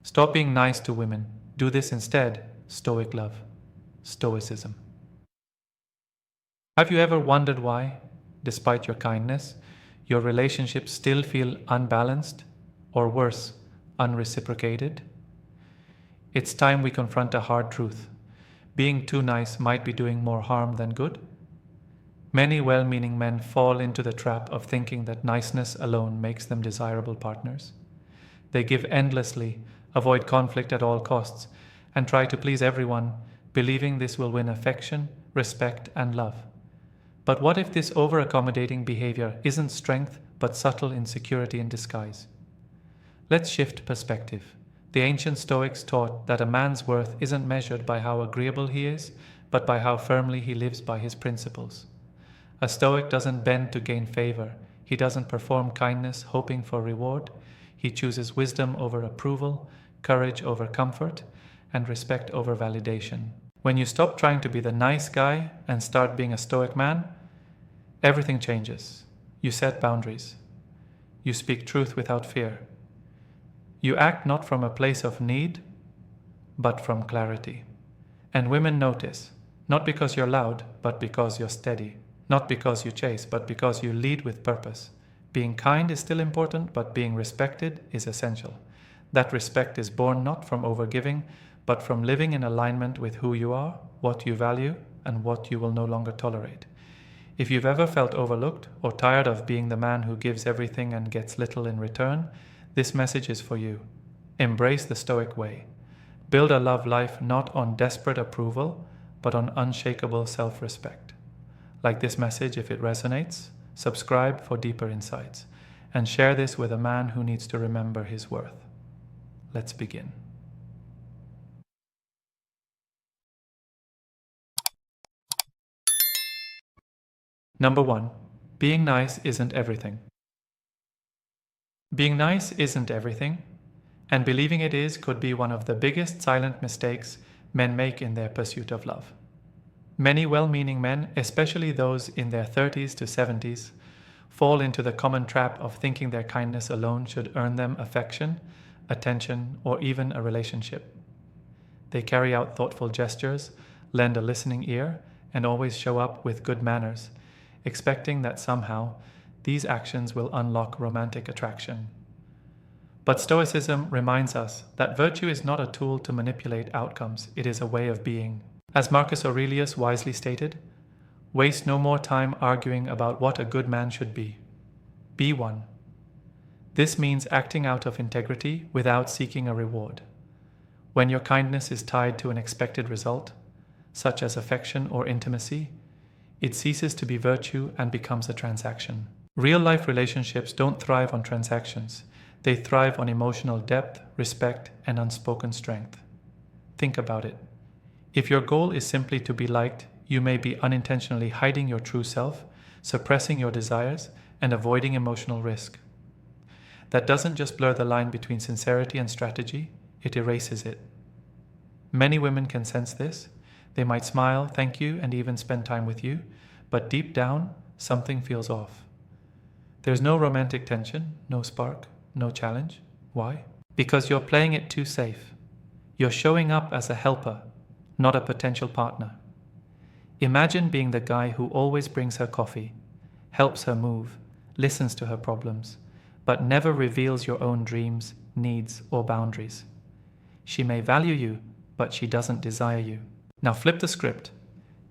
Stop being nice to women. Do this instead. Stoic love. Stoicism. Have you ever wondered why, despite your kindness, your relationships still feel unbalanced, or worse, unreciprocated? It's time we confront a hard truth. Being too nice might be doing more harm than good. Many well-meaning men fall into the trap of thinking that niceness alone makes them desirable partners. They give endlessly, avoid conflict at all costs, and try to please everyone, believing this will win affection, respect, and love. But what if this over-accommodating behavior isn't strength but subtle insecurity in disguise? Let's shift perspective. The ancient Stoics taught that a man's worth isn't measured by how agreeable he is, but by how firmly he lives by his principles. A Stoic doesn't bend to gain favor. He doesn't perform kindness hoping for reward. He chooses wisdom over approval, courage over comfort, and respect over validation. When you stop trying to be the nice guy and start being a Stoic man, everything changes. You set boundaries. You speak truth without fear. You act not from a place of need, but from clarity. And women notice, not because you're loud, but because you're steady. Not because you chase, but because you lead with purpose. Being kind is still important, but being respected is essential. That respect is born not from overgiving, but from living in alignment with who you are, what you value, and what you will no longer tolerate. If you've ever felt overlooked or tired of being the man who gives everything and gets little in return, this message is for you. Embrace the Stoic way. Build a love life not on desperate approval, but on unshakable self-respect. Like this message if it resonates, subscribe for deeper insights, and share this with a man who needs to remember his worth. Let's begin. Number 1. Being nice isn't everything. Being nice isn't everything, and believing it is could be one of the biggest silent mistakes men make in their pursuit of love. Many well-meaning men, especially those in their 30s to 70s, fall into the common trap of thinking their kindness alone should earn them affection, attention, or even a relationship. They carry out thoughtful gestures, lend a listening ear, and always show up with good manners, expecting that somehow these actions will unlock romantic attraction. But Stoicism reminds us that virtue is not a tool to manipulate outcomes, it is a way of being. As Marcus Aurelius wisely stated, waste no more time arguing about what a good man should be. Be one. This means acting out of integrity without seeking a reward. When your kindness is tied to an expected result, such as affection or intimacy, it ceases to be virtue and becomes a transaction. Real-life relationships don't thrive on transactions. They thrive on emotional depth, respect, and unspoken strength. Think about it. If your goal is simply to be liked, you may be unintentionally hiding your true self, suppressing your desires, and avoiding emotional risk. That doesn't just blur the line between sincerity and strategy, it erases it. Many women can sense this. They might smile, thank you, and even spend time with you, but deep down, something feels off. There's no romantic tension, no spark, no challenge. Why? Because you're playing it too safe. You're showing up as a helper, not a potential partner. Imagine being the guy who always brings her coffee, helps her move, listens to her problems, but never reveals your own dreams, needs, or boundaries. She may value you, but she doesn't desire you. Now flip the script.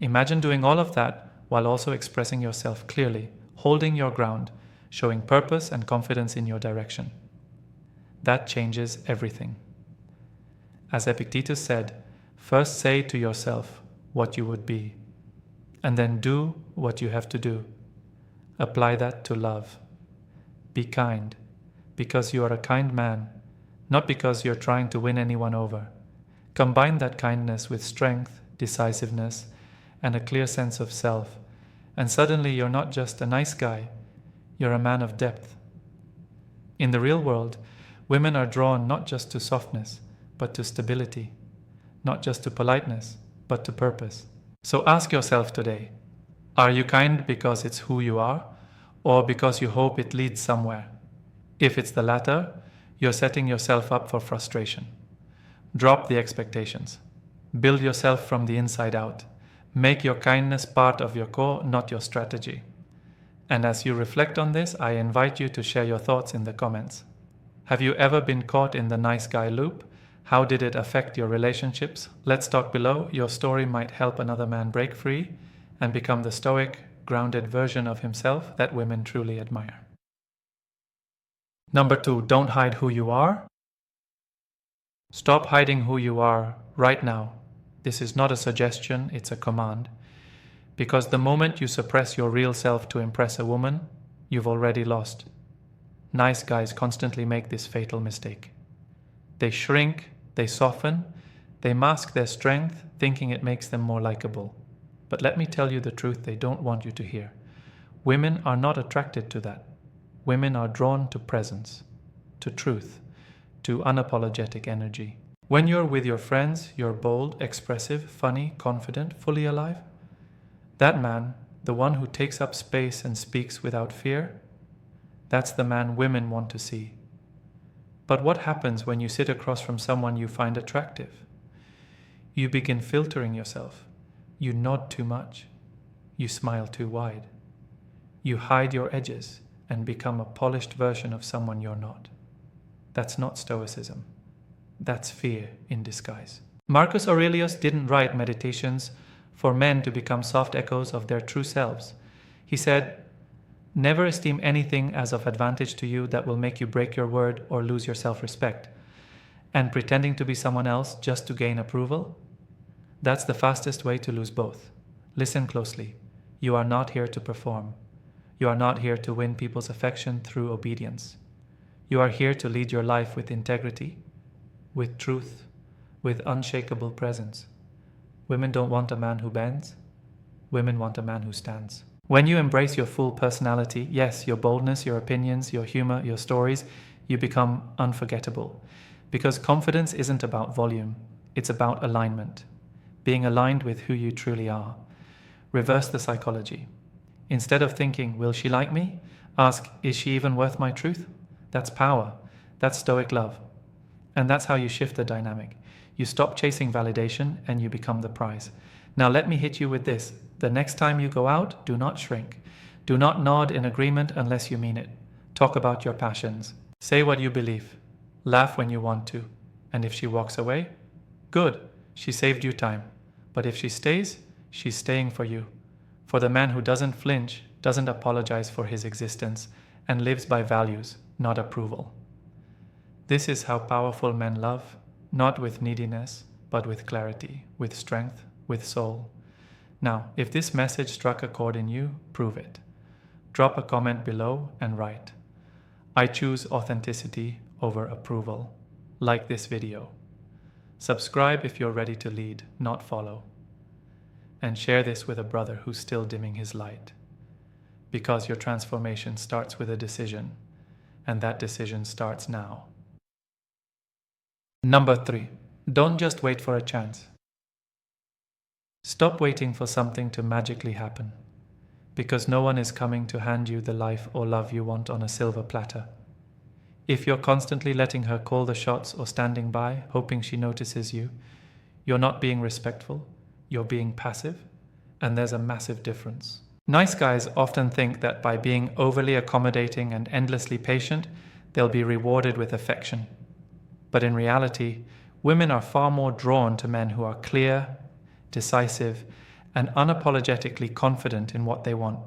Imagine doing all of that while also expressing yourself clearly, holding your ground, showing purpose and confidence in your direction. That changes everything. As Epictetus said, first say to yourself what you would be, and then do what you have to do. Apply that to love. Be kind, because you are a kind man, not because you're trying to win anyone over. Combine that kindness with strength, decisiveness, and a clear sense of self, and suddenly you're not just a nice guy, you're a man of depth. In the real world, women are drawn not just to softness, but to stability, not just to politeness, but to purpose. So ask yourself today, are you kind because it's who you are, or because you hope it leads somewhere? If it's the latter, you're setting yourself up for frustration. Drop the expectations. Build yourself from the inside out. Make your kindness part of your core, not your strategy. And as you reflect on this, I invite you to share your thoughts in the comments. Have you ever been caught in the nice guy loop? How did it affect your relationships? Let's talk below. Your story might help another man break free and become the stoic, grounded version of himself that women truly admire. Number 2, don't hide who you are. Stop hiding who you are right now. This is not a suggestion, it's a command. Because the moment you suppress your real self to impress a woman, you've already lost. Nice guys constantly make this fatal mistake. They shrink, they soften, they mask their strength, thinking it makes them more likable. But let me tell you the truth they don't want you to hear. Women are not attracted to that. Women are drawn to presence, to truth, to unapologetic energy. When you're with your friends, you're bold, expressive, funny, confident, fully alive. That man, the one who takes up space and speaks without fear, that's the man women want to see. But what happens when you sit across from someone you find attractive? You begin filtering yourself. You nod too much. You smile too wide. You hide your edges and become a polished version of someone you're not. That's not Stoicism. That's fear in disguise. Marcus Aurelius didn't write meditations for men to become soft echoes of their true selves. He said, "Never esteem anything as of advantage to you that will make you break your word or lose your self-respect. And pretending to be someone else just to gain approval? That's the fastest way to lose both. Listen closely. You are not here to perform. You are not here to win people's affection through obedience. You are here to lead your life with integrity, with truth, with unshakable presence. Women don't want a man who bends. Women want a man who stands." When you embrace your full personality, yes, your boldness, your opinions, your humor, your stories, you become unforgettable. Because confidence isn't about volume, it's about alignment. Being aligned with who you truly are. Reverse the psychology. Instead of thinking, will she like me? Ask, is she even worth my truth? That's power. That's Stoic love. And that's how you shift the dynamic. You stop chasing validation and you become the prize. Now let me hit you with this. The next time you go out, do not shrink. Do not nod in agreement unless you mean it. Talk about your passions. Say what you believe. Laugh when you want to. And if she walks away, good. She saved you time. But if she stays, she's staying for you. For the man who doesn't flinch, doesn't apologize for his existence, and lives by values, not approval. This is how powerful men love, not with neediness, but with clarity, with strength, with soul. Now, if this message struck a chord in you, prove it. Drop a comment below and write, "I choose authenticity over approval." Like this video. Subscribe if you're ready to lead, not follow. And share this with a brother who's still dimming his light. Because your transformation starts with a decision, and that decision starts now. Number 3, don't just wait for a chance. Stop waiting for something to magically happen, because no one is coming to hand you the life or love you want on a silver platter. If you're constantly letting her call the shots or standing by, hoping she notices you, you're not being respectful, you're being passive, and there's a massive difference. Nice guys often think that by being overly accommodating and endlessly patient, they'll be rewarded with affection. But in reality, women are far more drawn to men who are clear, decisive, and unapologetically confident in what they want.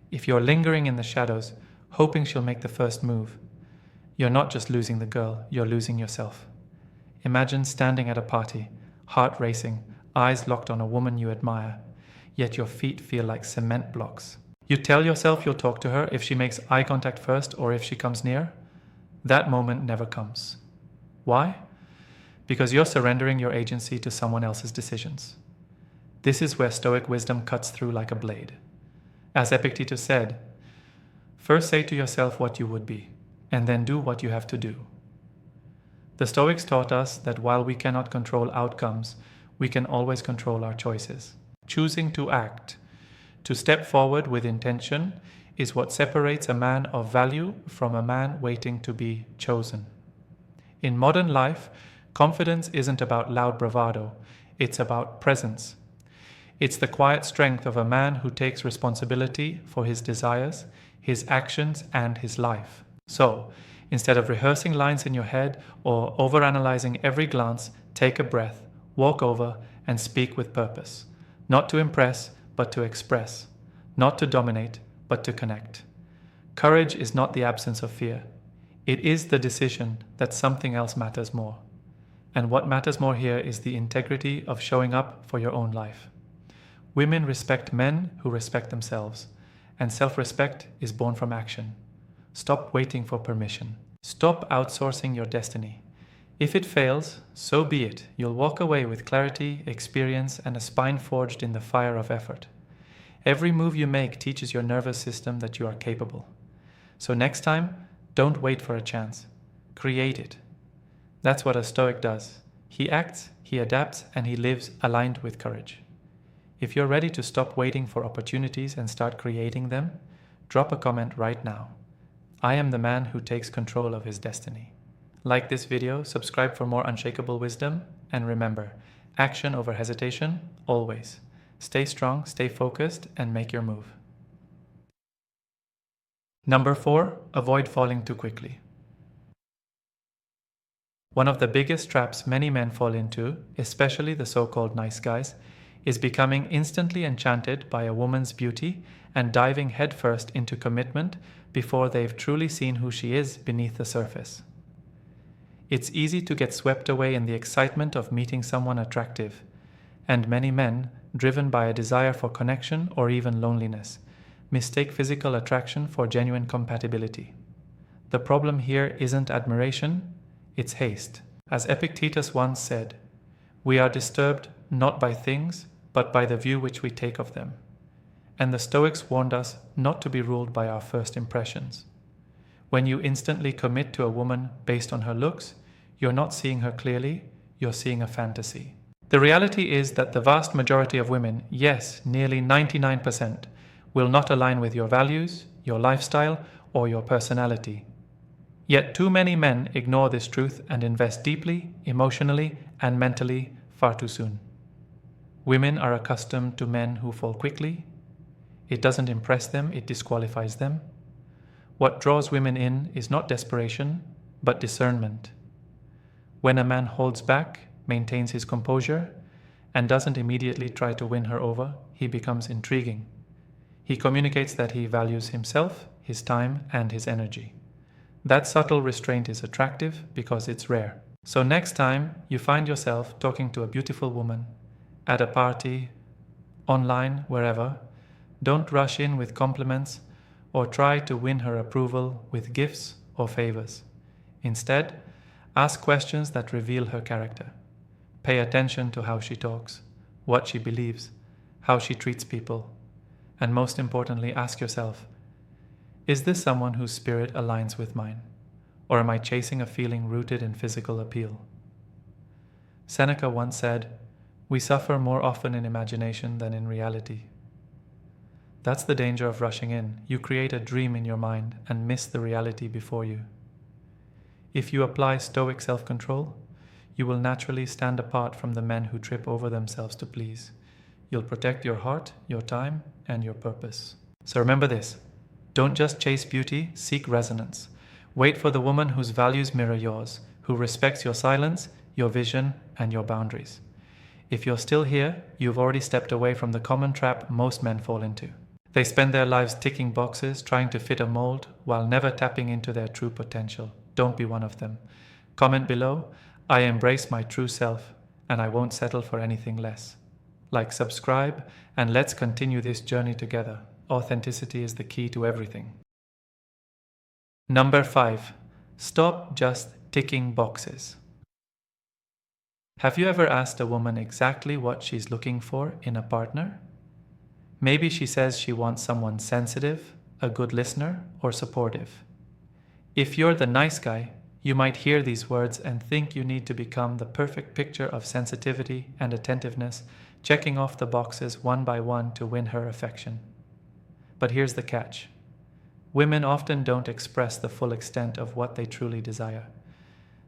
If you're lingering in the shadows, hoping she'll make the first move, you're not just losing the girl, you're losing yourself. Imagine standing at a party, heart racing, eyes locked on a woman you admire, yet your feet feel like cement blocks. You tell yourself you'll talk to her if she makes eye contact first or if she comes near. That moment never comes. Why? Because you're surrendering your agency to someone else's decisions. This is where Stoic wisdom cuts through like a blade. As Epictetus said, first say to yourself what you would be, and then do what you have to do. The Stoics taught us that while we cannot control outcomes, we can always control our choices. Choosing to act, to step forward with intention, is what separates a man of value from a man waiting to be chosen. In modern life, Confidence isn't about loud bravado, it's about presence. It's the quiet strength of a man who takes responsibility for his desires, his actions, and his life. So, instead of rehearsing lines in your head or overanalyzing every glance, take a breath, walk over, and speak with purpose. Not to impress, but to express. Not to dominate, but to connect. Courage is not the absence of fear. It is the decision that something else matters more. And what matters more here is the integrity of showing up for your own life. Women respect men who respect themselves, and self-respect is born from action. Stop waiting for permission. Stop outsourcing your destiny. If it fails, so be it. You'll walk away with clarity, experience, and a spine forged in the fire of effort. Every move you make teaches your nervous system that you are capable. So next time, don't wait for a chance. Create it. That's what a Stoic does. He acts, he adapts, and he lives aligned with courage. If you're ready to stop waiting for opportunities and start creating them, drop a comment right now. I am the man who takes control of his destiny. Like this video, subscribe for more unshakable wisdom, and remember, action over hesitation, always. Stay strong, stay focused, and make your move. Number 4, avoid falling too quickly. One of the biggest traps many men fall into, especially the so-called nice guys, is becoming instantly enchanted by a woman's beauty and diving headfirst into commitment before they've truly seen who she is beneath the surface. It's easy to get swept away in the excitement of meeting someone attractive, and many men, driven by a desire for connection or even loneliness, mistake physical attraction for genuine compatibility. The problem here isn't admiration, it's haste. As Epictetus once said, "We are disturbed not by things, but by the view which we take of them." And the Stoics warned us not to be ruled by our first impressions. When you instantly commit to a woman based on her looks, you're not seeing her clearly, you're seeing a fantasy. The reality is that the vast majority of women, yes, nearly 99%, will not align with your values, your lifestyle, or your personality. Yet too many men ignore this truth and invest deeply, emotionally, and mentally far too soon. Women are accustomed to men who fall quickly. It doesn't impress them, it disqualifies them. What draws women in is not desperation, but discernment. When a man holds back, maintains his composure, and doesn't immediately try to win her over, he becomes intriguing. He communicates that he values himself, his time, and his energy. That subtle restraint is attractive because it's rare. So next time you find yourself talking to a beautiful woman, at a party, online, wherever, don't rush in with compliments or try to win her approval with gifts or favors. Instead, ask questions that reveal her character. Pay attention to how she talks, what she believes, how she treats people, and most importantly, ask yourself, is this someone whose spirit aligns with mine? Or am I chasing a feeling rooted in physical appeal? Seneca once said, "We suffer more often in imagination than in reality." That's the danger of rushing in. You create a dream in your mind and miss the reality before you. If you apply Stoic self-control, you will naturally stand apart from the men who trip over themselves to please. You'll protect your heart, your time, and your purpose. So remember this. Don't just chase beauty, seek resonance. Wait for the woman whose values mirror yours, who respects your silence, your vision, and your boundaries. If you're still here, you've already stepped away from the common trap most men fall into. They spend their lives ticking boxes, trying to fit a mold, while never tapping into their true potential. Don't be one of them. Comment below, "I embrace my true self, and I won't settle for anything less." Like, subscribe, and let's continue this journey together. Authenticity is the key to everything. Number 5. Stop just ticking boxes. Have you ever asked a woman exactly what she's looking for in a partner? Maybe she says she wants someone sensitive, a good listener, or supportive. If you're the nice guy, you might hear these words and think you need to become the perfect picture of sensitivity and attentiveness, checking off the boxes one by one to win her affection. But here's the catch. Women often don't express the full extent of what they truly desire.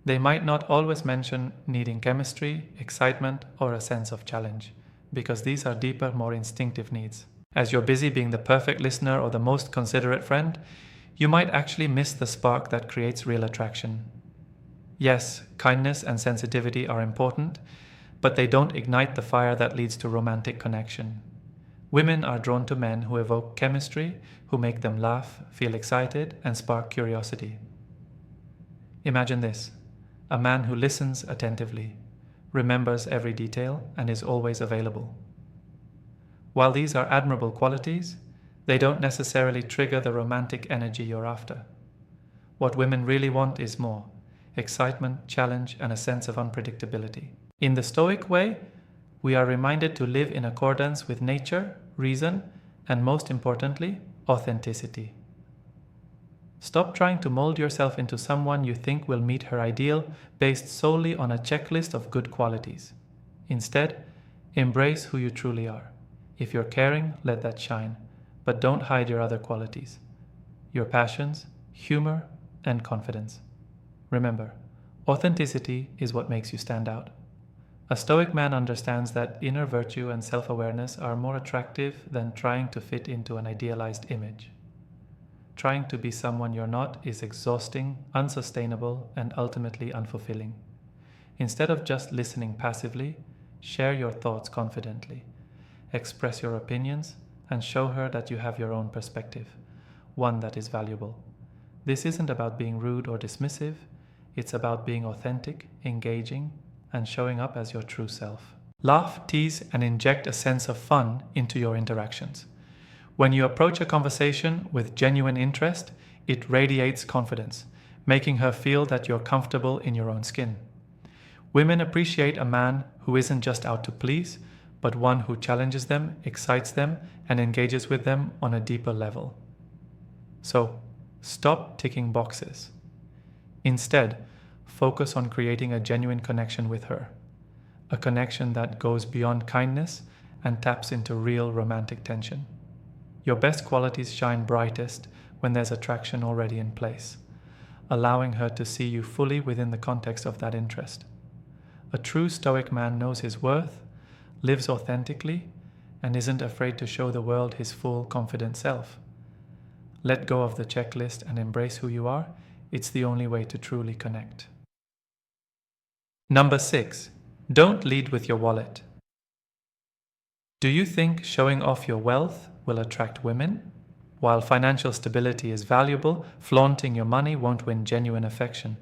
They might not always mention needing chemistry, excitement, or a sense of challenge, because these are deeper, more instinctive needs. As you're busy being the perfect listener or the most considerate friend, you might actually miss the spark that creates real attraction. Yes, kindness and sensitivity are important, but they don't ignite the fire that leads to romantic connection. Women are drawn to men who evoke chemistry, who make them laugh, feel excited, and spark curiosity. Imagine this: a man who listens attentively, remembers every detail, and is always available. While these are admirable qualities, they don't necessarily trigger the romantic energy you're after. What women really want is more: excitement, challenge, and a sense of unpredictability. In the Stoic way, we are reminded to live in accordance with nature, reason, and most importantly, authenticity. Stop trying to mold yourself into someone you think will meet her ideal based solely on a checklist of good qualities. Instead, embrace who you truly are. If you're caring, let that shine, but don't hide your other qualities: your passions, humor, and confidence. Remember, authenticity is what makes you stand out. A Stoic man understands that inner virtue and self-awareness are more attractive than trying to fit into an idealized image. Trying to be someone you're not is exhausting, unsustainable, and ultimately unfulfilling. Instead of just listening passively, share your thoughts confidently. Express your opinions and show her that you have your own perspective, one that is valuable. This isn't about being rude or dismissive, it's about being authentic, engaging, and showing up as your true self. Laugh, tease, and inject a sense of fun into your interactions. When you approach a conversation with genuine interest, it radiates confidence, making her feel that you're comfortable in your own skin. Women appreciate a man who isn't just out to please, but one who challenges them, excites them, and engages with them on a deeper level. So, stop ticking boxes. Instead, focus on creating a genuine connection with her, a connection that goes beyond kindness and taps into real romantic tension. Your best qualities shine brightest when there's attraction already in place, allowing her to see you fully within the context of that interest. A true Stoic man knows his worth, lives authentically, and isn't afraid to show the world his full, confident self. Let go of the checklist and embrace who you are. It's the only way to truly connect. Number 6. Don't lead with your wallet. Do you think showing off your wealth will attract women? While financial stability is valuable, flaunting your money won't win genuine affection.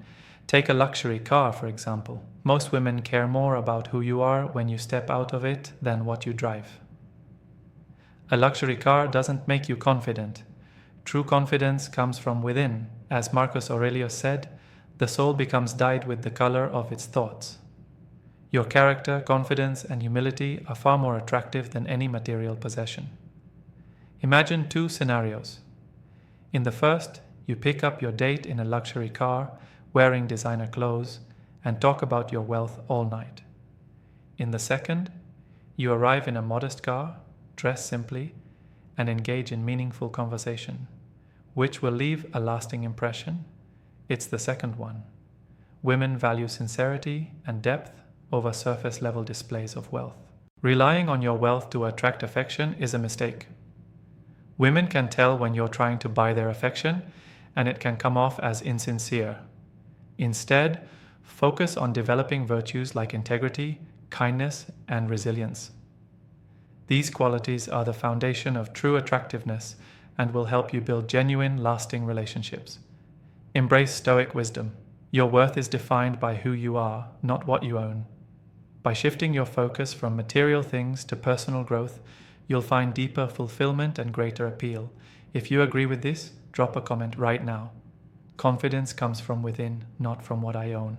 Take a luxury car, for example. Most women care more about who you are when you step out of it than what you drive. A luxury car doesn't make you confident. True confidence comes from within. As Marcus Aurelius said, the soul becomes dyed with the color of its thoughts. Your character, confidence, and humility are far more attractive than any material possession. Imagine two scenarios. In the first, you pick up your date in a luxury car, wearing designer clothes, and talk about your wealth all night. In the second, you arrive in a modest car, dress simply, and engage in meaningful conversation. Which will leave a lasting impression? It's the second one. Women value sincerity and depth over surface-level displays of wealth. Relying on your wealth to attract affection is a mistake. Women can tell when you're trying to buy their affection, and it can come off as insincere. Instead, focus on developing virtues like integrity, kindness, and resilience. These qualities are the foundation of true attractiveness and will help you build genuine, lasting relationships. Embrace Stoic wisdom. Your worth is defined by who you are, not what you own. By shifting your focus from material things to personal growth, you'll find deeper fulfillment and greater appeal. If you agree with this, drop a comment right now. Confidence comes from within, not from what I own.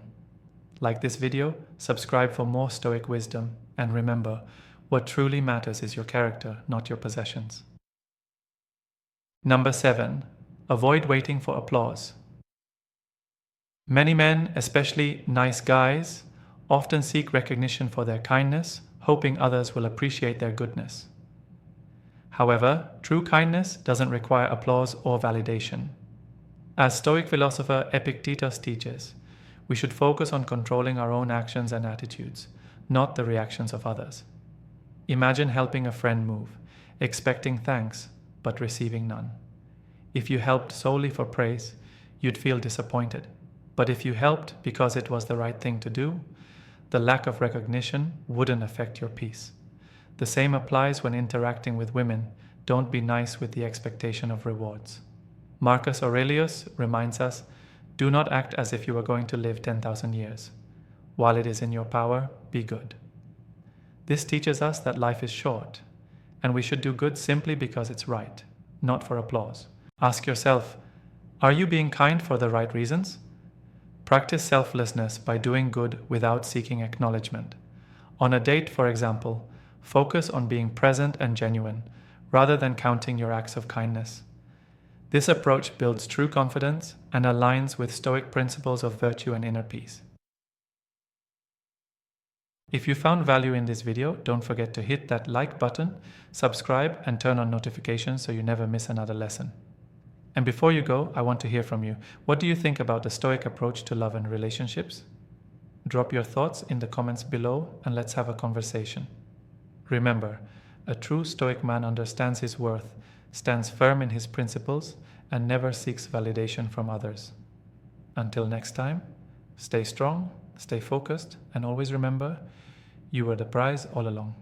Like this video, subscribe for more Stoic wisdom, and remember, what truly matters is your character, not your possessions. Number 7. Avoid waiting for applause. Many men, especially nice guys, often seek recognition for their kindness, hoping others will appreciate their goodness. However, true kindness doesn't require applause or validation. As Stoic philosopher Epictetus teaches, We should focus on controlling our own actions and attitudes, not the reactions of others. Imagine helping a friend move, expecting thanks, but receiving none. If you helped solely for praise, you'd feel disappointed. But if you helped because it was the right thing to do, the lack of recognition wouldn't affect your peace. The same applies when interacting with women. Don't be nice with the expectation of rewards. Marcus Aurelius reminds us, do not act as if you were going to live 10,000 years. While it is in your power, be good. This teaches us that life is short, and we should do good simply because it's right, not for applause. Ask yourself, are you being kind for the right reasons? Practice selflessness by doing good without seeking acknowledgement. On a date, for example, focus on being present and genuine, rather than counting your acts of kindness. This approach builds true confidence and aligns with Stoic principles of virtue and inner peace. If you found value in this video, don't forget to hit that like button, subscribe, and turn on notifications so you never miss another lesson. And before you go, I want to hear from you. What do you think about the Stoic approach to love and relationships? Drop your thoughts in the comments below and let's have a conversation. Remember, a true Stoic man understands his worth, stands firm in his principles, and never seeks validation from others. Until next time, stay strong, stay focused, and always remember, you were the prize all along.